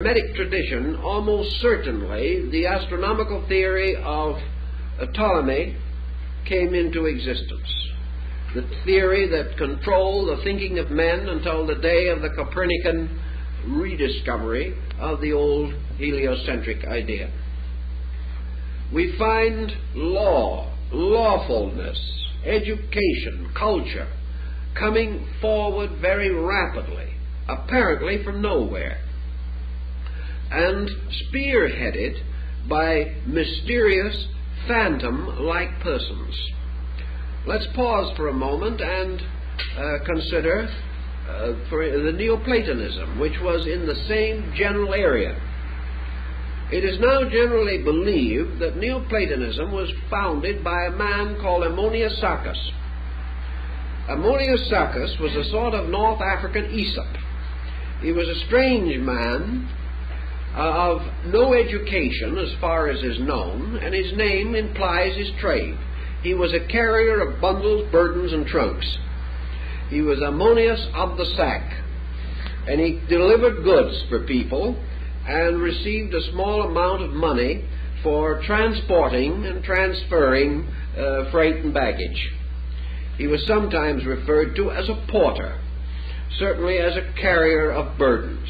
Hermetic tradition, almost certainly the astronomical theory of Ptolemy came into existence. The theory that controlled the thinking of men until the day of the Copernican rediscovery of the old heliocentric idea. We find law, lawfulness, education, culture coming forward very rapidly, apparently from nowhere, and spearheaded by mysterious, phantom-like persons. Let's pause for a moment and consider for the Neoplatonism, which was in the same general area. It is now generally believed that Neoplatonism was founded by a man called Ammonius Saccas. Ammonius Saccas was a sort of North African Aesop. He was a strange man of no education as far as is known, and his name implies his trade. He was a carrier of bundles, burdens, and trunks. He was Ammonius of the sack, and he delivered goods for people and received a small amount of money for transporting and transferring freight and baggage. He was sometimes referred to as a porter, certainly as a carrier of burdens.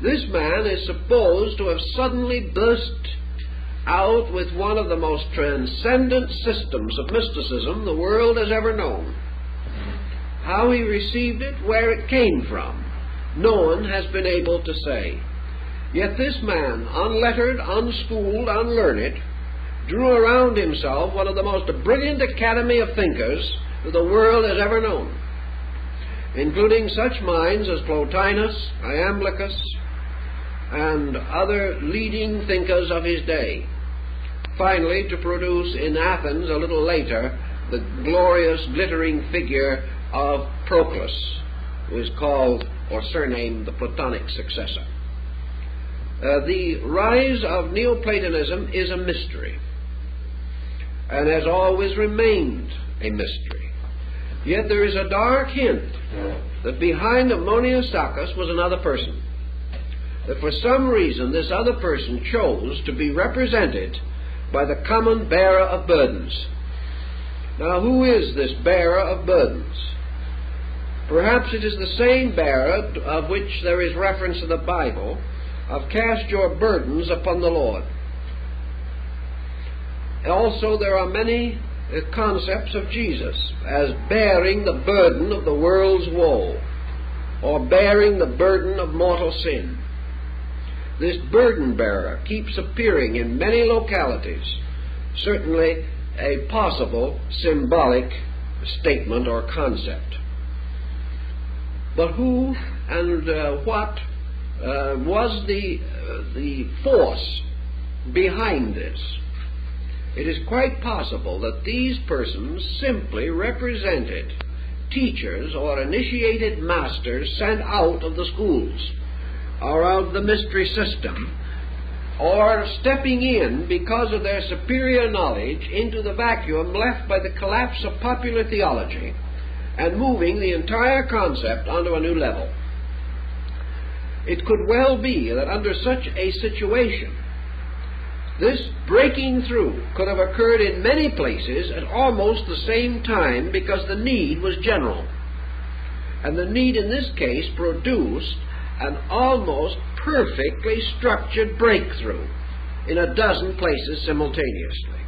This man is supposed to have suddenly burst out with one of the most transcendent systems of mysticism the world has ever known. How he received it, where it came from, no one has been able to say. Yet this man, unlettered, unschooled, unlearned, drew around himself one of the most brilliant academy of thinkers that the world has ever known, including such minds as Plotinus, Iamblichus, and other leading thinkers of his day, finally to produce in Athens a little later the glorious, glittering figure of Proclus, who is called or surnamed the Platonic successor. The rise of Neoplatonism is a mystery, and has always remained a mystery. Yet there is a dark hint that behind Ammonius Saccas was another person, that for some reason this other person chose to be represented by the common bearer of burdens. Now, who is this bearer of burdens? Perhaps it is the same bearer of which there is reference in the Bible, of cast your burdens upon the Lord. Also, there are many concepts of Jesus as bearing the burden of the world's woe, or bearing the burden of mortal sin. This burden bearer keeps appearing in many localities, certainly a possible symbolic statement or concept. But who and what was the force behind this? It is quite possible that these persons simply represented teachers or initiated masters sent out of the schools, or of the mystery system, or stepping in because of their superior knowledge into the vacuum left by the collapse of popular theology and moving the entire concept onto a new level. It could well be that under such a situation, this breaking through could have occurred in many places at almost the same time, because the need was general. And the need in this case produced an almost perfectly structured breakthrough in a dozen places simultaneously.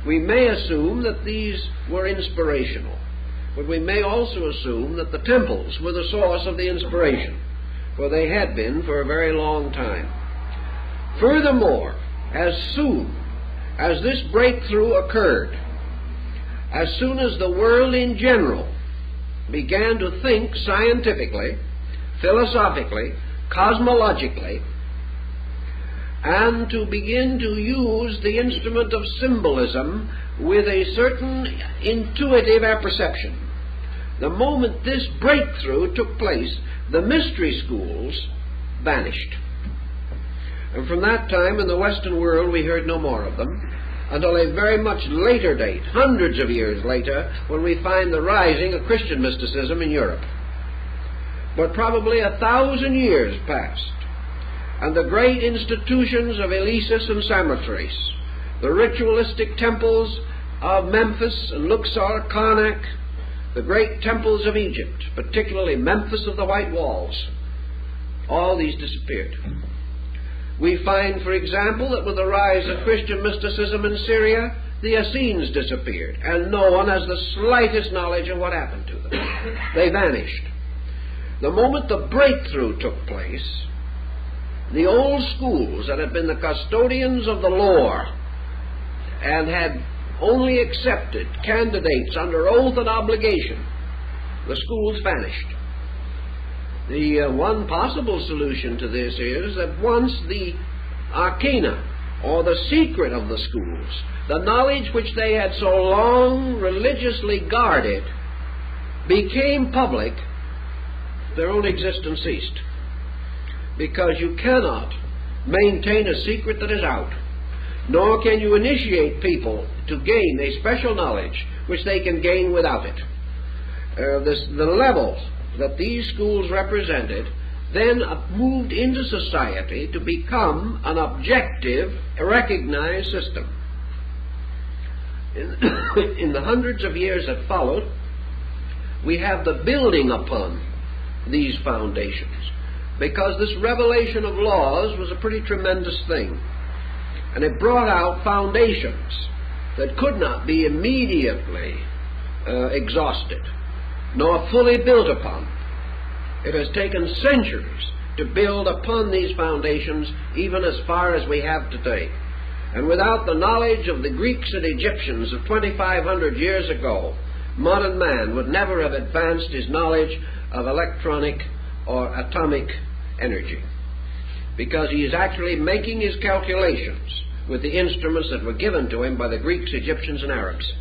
We may assume that these were inspirational, but we may also assume that the temples were the source of the inspiration, for they had been for a very long time. Furthermore, as soon as this breakthrough occurred, as soon as the world in general began to think scientifically, philosophically, cosmologically, and to begin to use the instrument of symbolism with a certain intuitive apperception, the moment this breakthrough took place, the mystery schools vanished. And from that time in the Western world we heard no more of them, until a very much later date, hundreds of years later, when we find the rising of Christian mysticism in Europe. But probably 1,000 years passed and the great institutions of Eleusis and Samothrace, the ritualistic temples of Memphis and Luxor, Karnak, the great temples of Egypt, particularly Memphis of the White Walls, all these disappeared. We find, for example, that with the rise of Christian mysticism in Syria, the Essenes disappeared, and no one has the slightest knowledge of what happened to them. They vanished. The moment the breakthrough took place, the old schools that had been the custodians of the lore and had only accepted candidates under oath and obligation, the schools vanished. The one possible solution to this is that once the arcana, or the secret of the schools, the knowledge which they had so long religiously guarded, became public, their own existence ceased. Because you cannot maintain a secret that is out, nor can you initiate people to gain a special knowledge which they can gain without it. The level that these schools represented then moved into society to become an objective, recognized system. In the hundreds of years that followed, we have the building upon these foundations, because this revelation of laws was a pretty tremendous thing, and it brought out foundations that could not be immediately exhausted nor fully built upon. It has taken centuries to build upon these foundations, even as far as we have today. And without the knowledge of the Greeks and Egyptians of 2,500 years ago, modern man would never have advanced his knowledge of electronic or atomic energy, because he is actually making his calculations with the instruments that were given to him by the Greeks, Egyptians, and Arabs.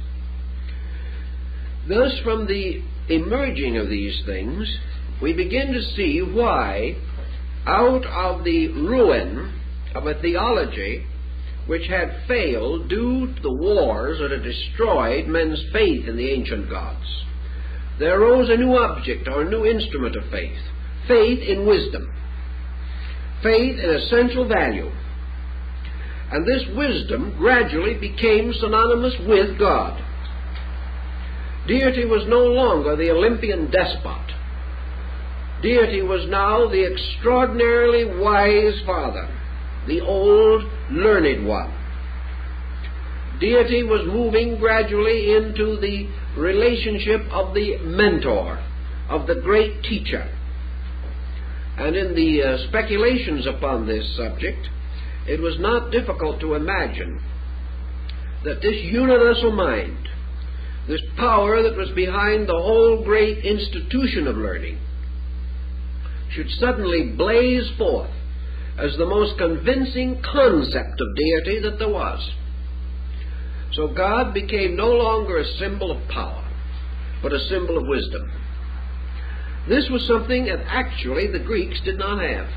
Thus, from the emerging of these things, we begin to see why, out of the ruin of a theology which had failed due to the wars that had destroyed men's faith in the ancient gods, there arose a new object or a new instrument of faith, faith in wisdom, faith in essential value. And this wisdom gradually became synonymous with God. Deity was no longer the Olympian despot. Deity was now the extraordinarily wise Father, the old learned one. Deity was moving gradually into the relationship of the mentor, of the great teacher. And in the speculations upon this subject, it was not difficult to imagine that this universal mind, this power that was behind the whole great institution of learning, should suddenly blaze forth as the most convincing concept of deity that there was. So God became no longer a symbol of power, but a symbol of wisdom. This was something that actually the Greeks did not have.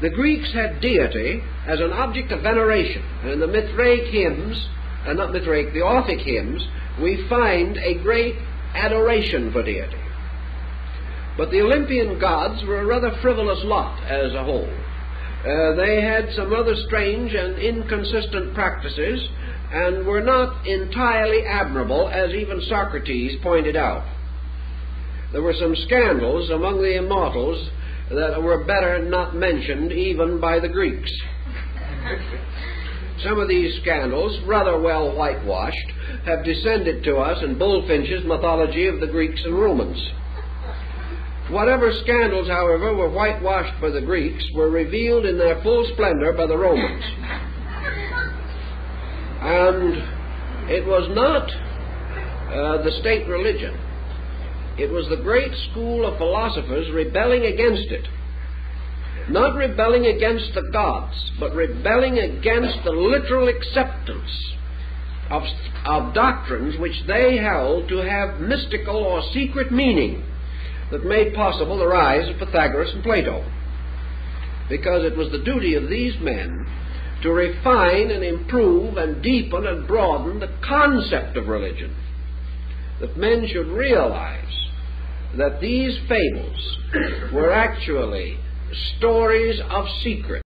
The Greeks had deity as an object of veneration. And in the Mithraic hymns, the Orphic hymns, we find a great adoration for deity. But the Olympian gods were a rather frivolous lot as a whole. They had some rather strange and inconsistent practices, and were not entirely admirable, as even Socrates pointed out. There were some scandals among the immortals that were better not mentioned even by the Greeks. Some of these scandals, rather well whitewashed, have descended to us in Bullfinch's mythology of the Greeks and Romans. Whatever scandals, however, were whitewashed by the Greeks were revealed in their full splendor by the Romans. And it was not the state religion. It was the great school of philosophers rebelling against it. Not rebelling against the gods, but rebelling against the literal acceptance of doctrines which they held to have mystical or secret meaning that made possible the rise of Pythagoras and Plato. Because it was the duty of these men to refine and improve and deepen and broaden the concept of religion, that men should realize that these fables were actually stories of secrets.